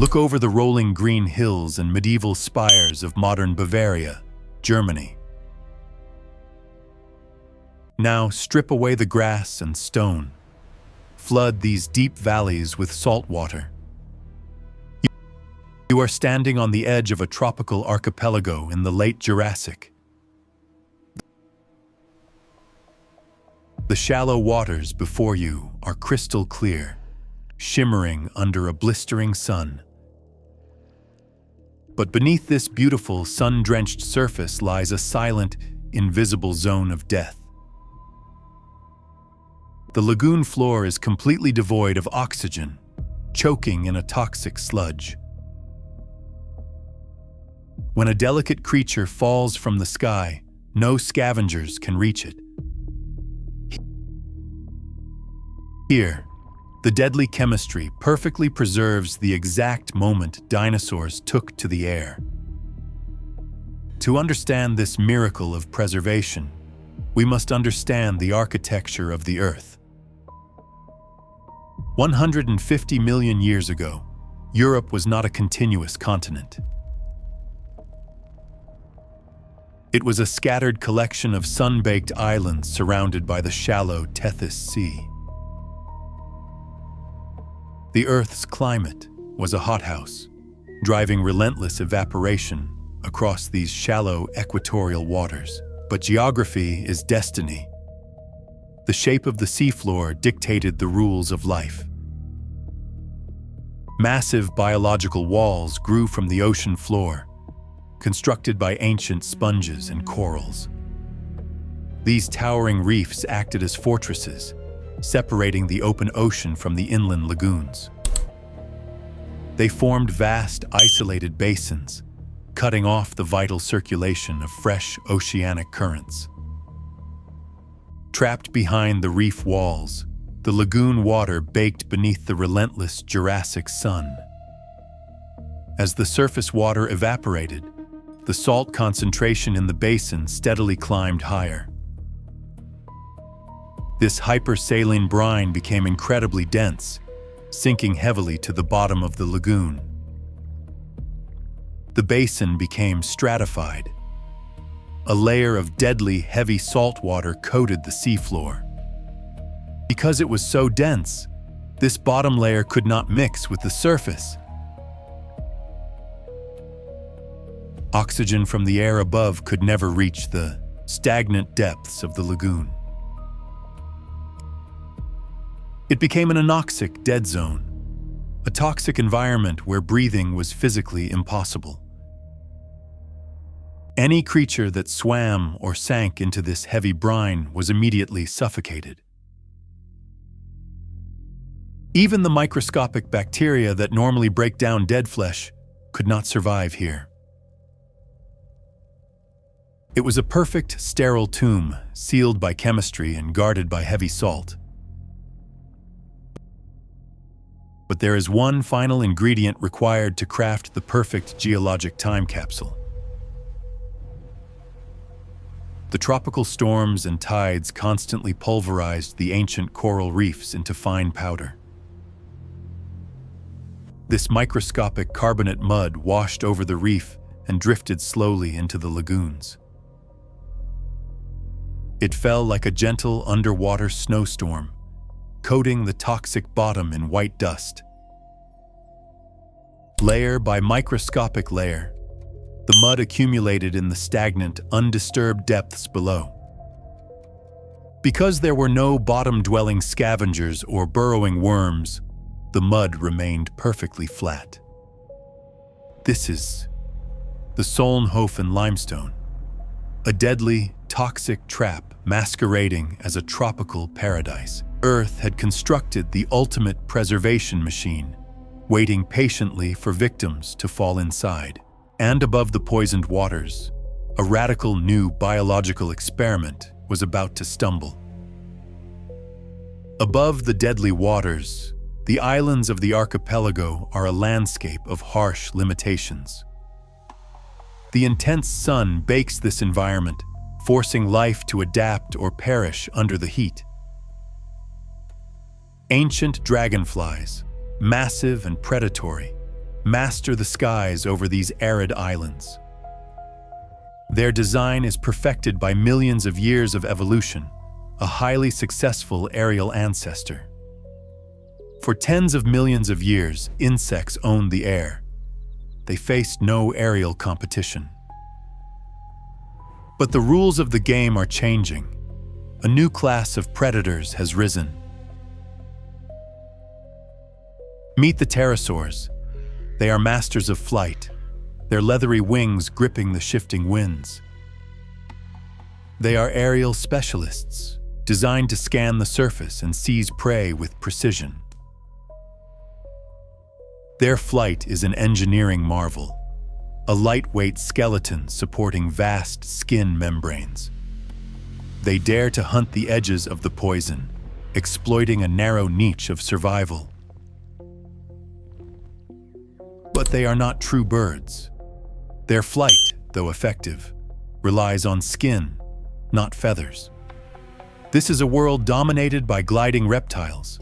Look over the rolling green hills and medieval spires of modern Bavaria, Germany. Now strip away the grass and stone. Flood these deep valleys with salt water. You are standing on the edge of a tropical archipelago in the late Jurassic. The shallow waters before you are crystal clear, shimmering under a blistering sun. But beneath this beautiful, sun-drenched surface lies a silent, invisible zone of death. The lagoon floor is completely devoid of oxygen, choking in a toxic sludge. When a delicate creature falls from the sky, no scavengers can reach it. Here, the deadly chemistry perfectly preserves the exact moment dinosaurs took to the air. To understand this miracle of preservation, we must understand the architecture of the Earth. 150 million years ago, Europe was not a continuous continent. It was a scattered collection of sun-baked islands surrounded by the shallow Tethys Sea. The Earth's climate was a hothouse, driving relentless evaporation across these shallow equatorial waters. But geography is destiny. The shape of the seafloor dictated the rules of life. Massive biological walls grew from the ocean floor, constructed by ancient sponges and corals. These towering reefs acted as fortresses, separating the open ocean from the inland lagoons. They formed vast, isolated basins, cutting off the vital circulation of fresh oceanic currents. Trapped behind the reef walls, the lagoon water baked beneath the relentless Jurassic sun. As the surface water evaporated, the salt concentration in the basin steadily climbed higher. This hypersaline brine became incredibly dense, sinking heavily to the bottom of the lagoon. The basin became stratified. A layer of deadly, heavy salt water coated the seafloor. Because it was so dense, this bottom layer could not mix with the surface. Oxygen from the air above could never reach the stagnant depths of the lagoon. It became an anoxic dead zone, a toxic environment where breathing was physically impossible. Any creature that swam or sank into this heavy brine was immediately suffocated. Even the microscopic bacteria that normally break down dead flesh could not survive here. It was a perfect, sterile tomb, sealed by chemistry and guarded by heavy salt. But there is one final ingredient required to craft the perfect geologic time capsule. The tropical storms and tides constantly pulverized the ancient coral reefs into fine powder. This microscopic carbonate mud washed over the reef and drifted slowly into the lagoons. It fell like a gentle underwater snowstorm, coating the toxic bottom in white dust. Layer by microscopic layer, the mud accumulated in the stagnant, undisturbed depths below. Because there were no bottom-dwelling scavengers or burrowing worms, the mud remained perfectly flat. This is the Solnhofen Limestone, a deadly, toxic trap masquerading as a tropical paradise. Earth had constructed the ultimate preservation machine, waiting patiently for victims to fall inside. And above the poisoned waters, a radical new biological experiment was about to stumble. Above the deadly waters, the islands of the archipelago are a landscape of harsh limitations. The intense sun bakes this environment, forcing life to adapt or perish under the heat. Ancient dragonflies, massive and predatory, master the skies over these arid islands. Their design is perfected by millions of years of evolution, a highly successful aerial ancestor. For tens of millions of years, insects owned the air. They faced no aerial competition. But the rules of the game are changing. A new class of predators has risen. Meet the pterosaurs. They are masters of flight, their leathery wings gripping the shifting winds. They are aerial specialists, designed to scan the surface and seize prey with precision. Their flight is an engineering marvel, a lightweight skeleton supporting vast skin membranes. They dare to hunt the edges of the poison, exploiting a narrow niche of survival. But they are not true birds. Their flight, though effective, relies on skin, not feathers. This is a world dominated by gliding reptiles.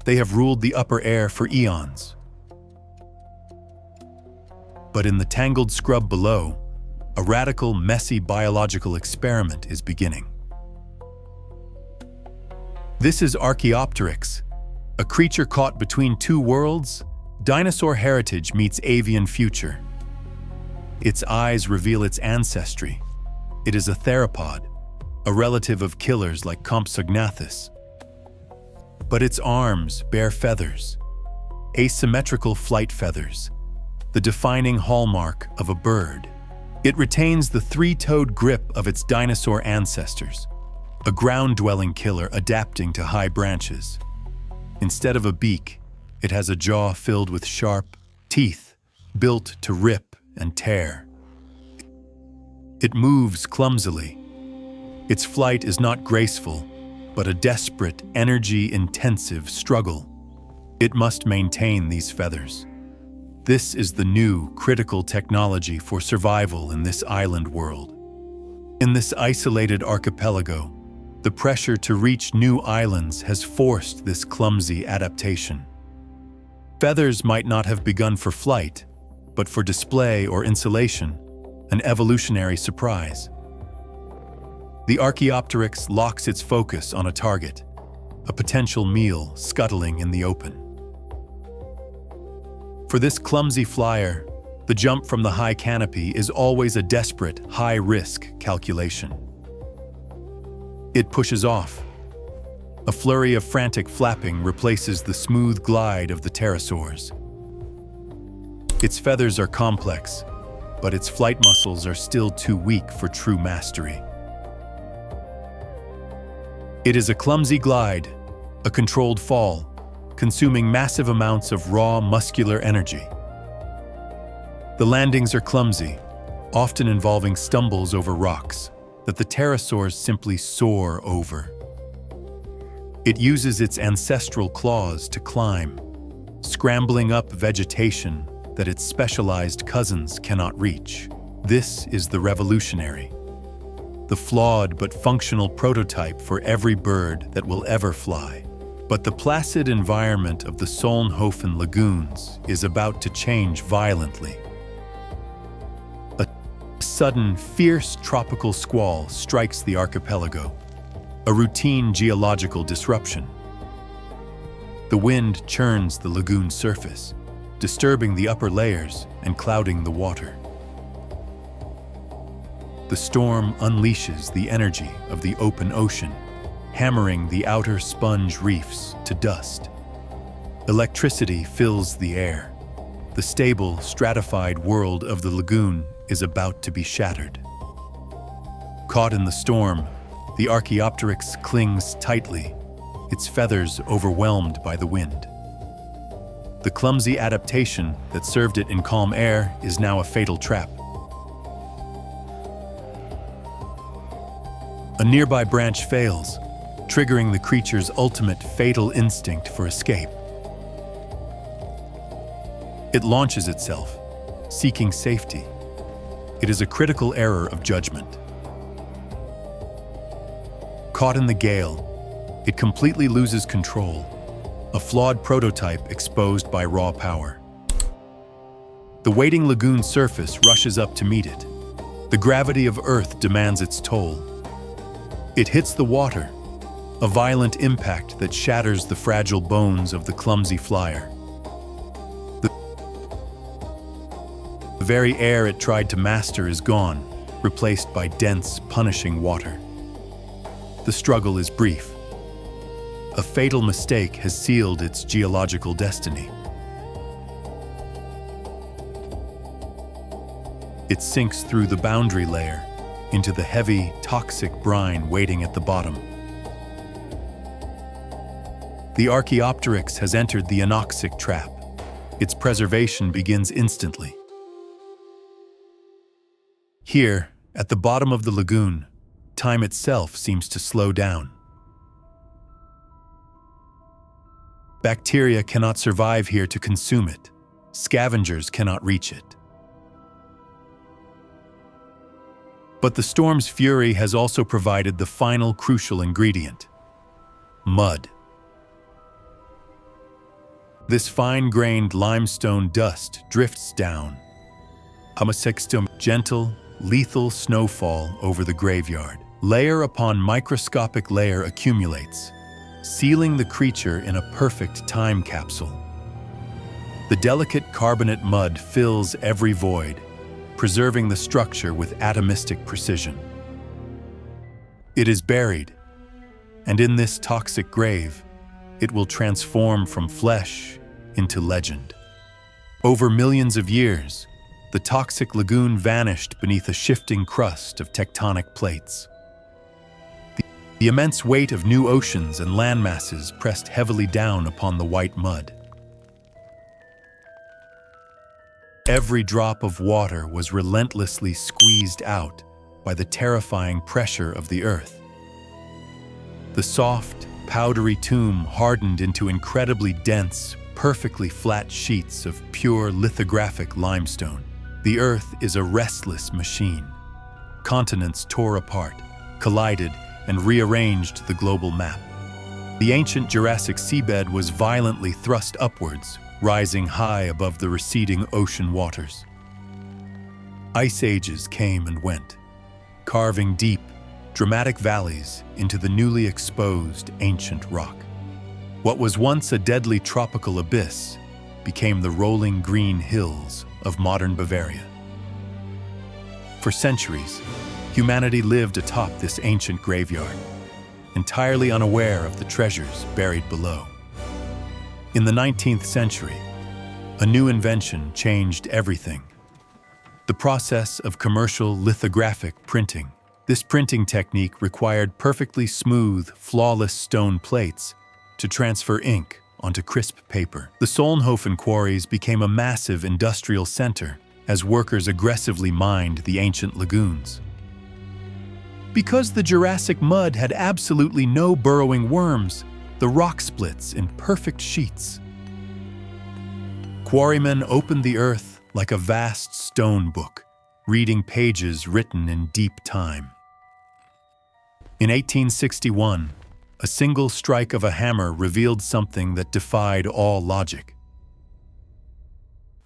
They have ruled the upper air for eons. But in the tangled scrub below, a radical, messy biological experiment is beginning. This is Archaeopteryx, a creature caught between two worlds. Dinosaur heritage meets avian future. Its eyes reveal its ancestry. It is a theropod, a relative of killers like Compsognathus. But its arms bear feathers, asymmetrical flight feathers, the defining hallmark of a bird. It retains the three-toed grip of its dinosaur ancestors, a ground-dwelling killer adapting to high branches. Instead of a beak, it has a jaw filled with sharp teeth, built to rip and tear. It moves clumsily. Its flight is not graceful, but a desperate, energy-intensive struggle. It must maintain these feathers. This is the new, critical technology for survival in this island world. In this isolated archipelago, the pressure to reach new islands has forced this clumsy adaptation. Feathers might not have begun for flight, but for display or insulation, an evolutionary surprise. The Archaeopteryx locks its focus on a target, a potential meal scuttling in the open. For this clumsy flyer, the jump from the high canopy is always a desperate, high-risk calculation. It pushes off. A flurry of frantic flapping replaces the smooth glide of the pterosaurs. Its feathers are complex, but its flight muscles are still too weak for true mastery. It is a clumsy glide, a controlled fall, consuming massive amounts of raw muscular energy. The landings are clumsy, often involving stumbles over rocks that the pterosaurs simply soar over. It uses its ancestral claws to climb, scrambling up vegetation that its specialized cousins cannot reach. This is the revolutionary, the flawed but functional prototype for every bird that will ever fly. But the placid environment of the Solnhofen lagoons is about to change violently. A sudden, fierce tropical squall strikes the archipelago, a routine geological disruption. The wind churns the lagoon surface, disturbing the upper layers and clouding the water. The storm unleashes the energy of the open ocean, hammering the outer sponge reefs to dust. Electricity fills the air. The stable, stratified world of the lagoon is about to be shattered. Caught in the storm, the Archaeopteryx clings tightly, its feathers overwhelmed by the wind. The clumsy adaptation that served it in calm air is now a fatal trap. A nearby branch fails, triggering the creature's ultimate fatal instinct for escape. It launches itself, seeking safety. It is a critical error of judgment. Caught in the gale, it completely loses control, a flawed prototype exposed by raw power. The waiting lagoon surface rushes up to meet it. The gravity of Earth demands its toll. It hits the water, a violent impact that shatters the fragile bones of the clumsy flyer. The very air it tried to master is gone, replaced by dense, punishing water. The struggle is brief. A fatal mistake has sealed its geological destiny. It sinks through the boundary layer into the heavy, toxic brine waiting at the bottom. The Archaeopteryx has entered the anoxic trap. Its preservation begins instantly. Here, at the bottom of the lagoon, time itself seems to slow down. Bacteria cannot survive here to consume it. Scavengers cannot reach it. But the storm's fury has also provided the final crucial ingredient: mud. This fine-grained limestone dust drifts down, anoxic, gentle, lethal snowfall over the graveyard. Layer upon microscopic layer accumulates, sealing the creature in a perfect time capsule. The delicate carbonate mud fills every void, preserving the structure with atomistic precision. It is buried, and in this toxic grave, it will transform from flesh into legend. Over millions of years, the toxic lagoon vanished beneath a shifting crust of tectonic plates. The immense weight of new oceans and landmasses pressed heavily down upon the white mud. Every drop of water was relentlessly squeezed out by the terrifying pressure of the earth. The soft, powdery tomb hardened into incredibly dense, perfectly flat sheets of pure lithographic limestone. The Earth is a restless machine. Continents tore apart, collided, and rearranged the global map. The ancient Jurassic seabed was violently thrust upwards, rising high above the receding ocean waters. Ice ages came and went, carving deep, dramatic valleys into the newly exposed ancient rock. What was once a deadly tropical abyss became the rolling green hills of modern Bavaria. For centuries, humanity lived atop this ancient graveyard, entirely unaware of the treasures buried below. In the 19th century, a new invention changed everything: the process of commercial lithographic printing. This printing technique required perfectly smooth, flawless stone plates to transfer ink onto crisp paper. The Solnhofen quarries became a massive industrial center as workers aggressively mined the ancient lagoons. Because the Jurassic mud had absolutely no burrowing worms, the rock splits in perfect sheets. Quarrymen opened the earth like a vast stone book, reading pages written in deep time. In 1861, a single strike of a hammer revealed something that defied all logic.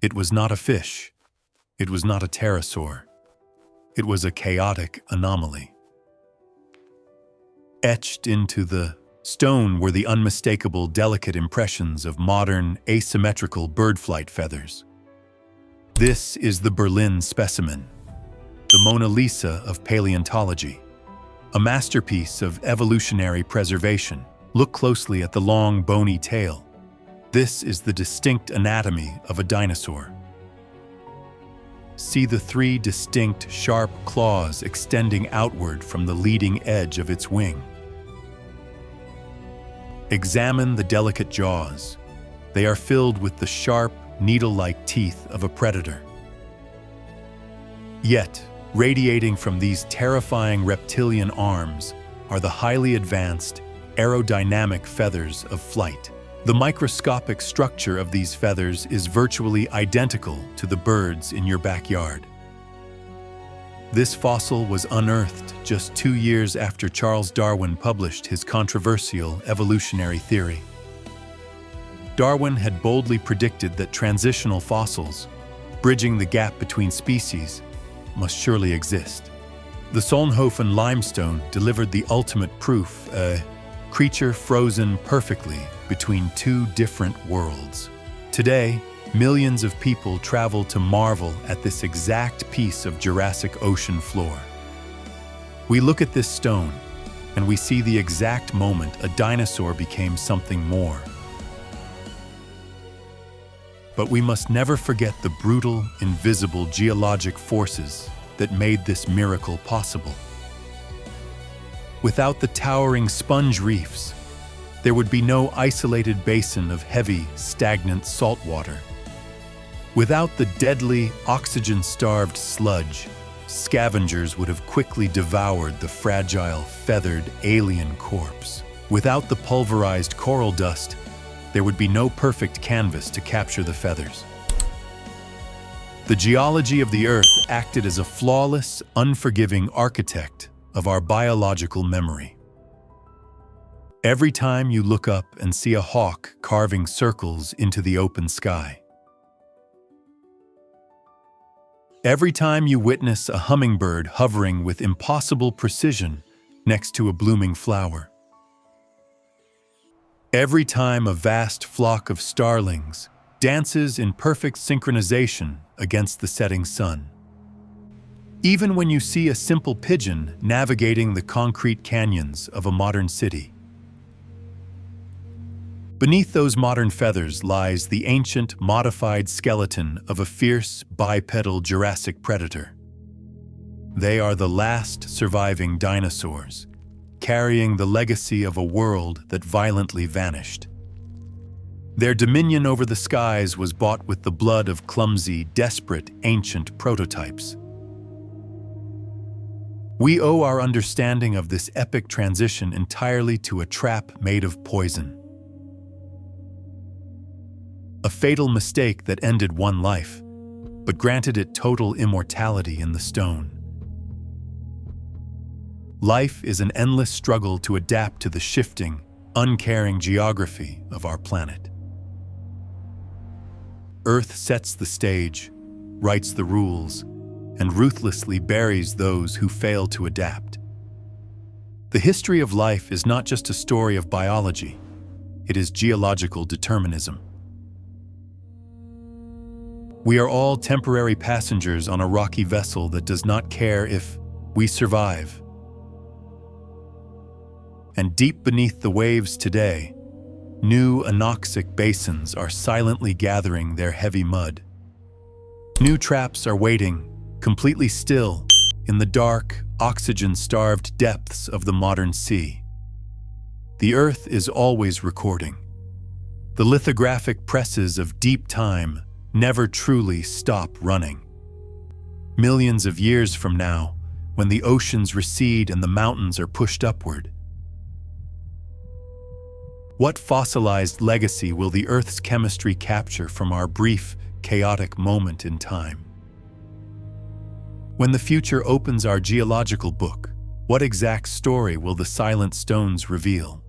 It was not a fish. It was not a pterosaur. It was a chaotic anomaly. Etched into the stone were the unmistakable, delicate impressions of modern, asymmetrical bird flight feathers. This is the Berlin specimen, the Mona Lisa of paleontology, a masterpiece of evolutionary preservation. Look closely at the long, bony tail. This is the distinct anatomy of a dinosaur. See the three distinct, sharp claws extending outward from the leading edge of its wing. Examine the delicate jaws. They are filled with the sharp, needle-like teeth of a predator. Yet, radiating from these terrifying reptilian arms are the highly advanced, aerodynamic feathers of flight. The microscopic structure of these feathers is virtually identical to the birds in your backyard. This fossil was unearthed just 2 years after Charles Darwin published his controversial evolutionary theory. Darwin had boldly predicted that transitional fossils, bridging the gap between species, must surely exist. The Solnhofen Limestone delivered the ultimate proof, a creature frozen perfectly between two different worlds. Today, millions of people travel to marvel at this exact piece of Jurassic ocean floor. We look at this stone, and we see the exact moment a dinosaur became something more. But we must never forget the brutal, invisible geologic forces that made this miracle possible. Without the towering sponge reefs, there would be no isolated basin of heavy, stagnant saltwater. Without the deadly, oxygen-starved sludge, scavengers would have quickly devoured the fragile, feathered alien corpse. Without the pulverized coral dust, there would be no perfect canvas to capture the feathers. The geology of the Earth acted as a flawless, unforgiving architect of our biological memory. Every time you look up and see a hawk carving circles into the open sky, every time you witness a hummingbird hovering with impossible precision next to a blooming flower, every time a vast flock of starlings dances in perfect synchronization against the setting sun, even when you see a simple pigeon navigating the concrete canyons of a modern city, beneath those modern feathers lies the ancient, modified skeleton of a fierce, bipedal Jurassic predator. They are the last surviving dinosaurs, carrying the legacy of a world that violently vanished. Their dominion over the skies was bought with the blood of clumsy, desperate, ancient prototypes. We owe our understanding of this epic transition entirely to a trap made of poison. A fatal mistake that ended one life, but granted it total immortality in the stone. Life is an endless struggle to adapt to the shifting, uncaring geography of our planet. Earth sets the stage, writes the rules, and ruthlessly buries those who fail to adapt. The history of life is not just a story of biology, it is geological determinism. We are all temporary passengers on a rocky vessel that does not care if we survive. And deep beneath the waves today, new anoxic basins are silently gathering their heavy mud. New traps are waiting, completely still, in the dark, oxygen-starved depths of the modern sea. The Earth is always recording. The lithographic presses of deep time never truly stop running. Millions of years from now, when the oceans recede and the mountains are pushed upward, what fossilized legacy will the Earth's chemistry capture from our brief, chaotic moment in time? When the future opens our geological book, what exact story will the silent stones reveal?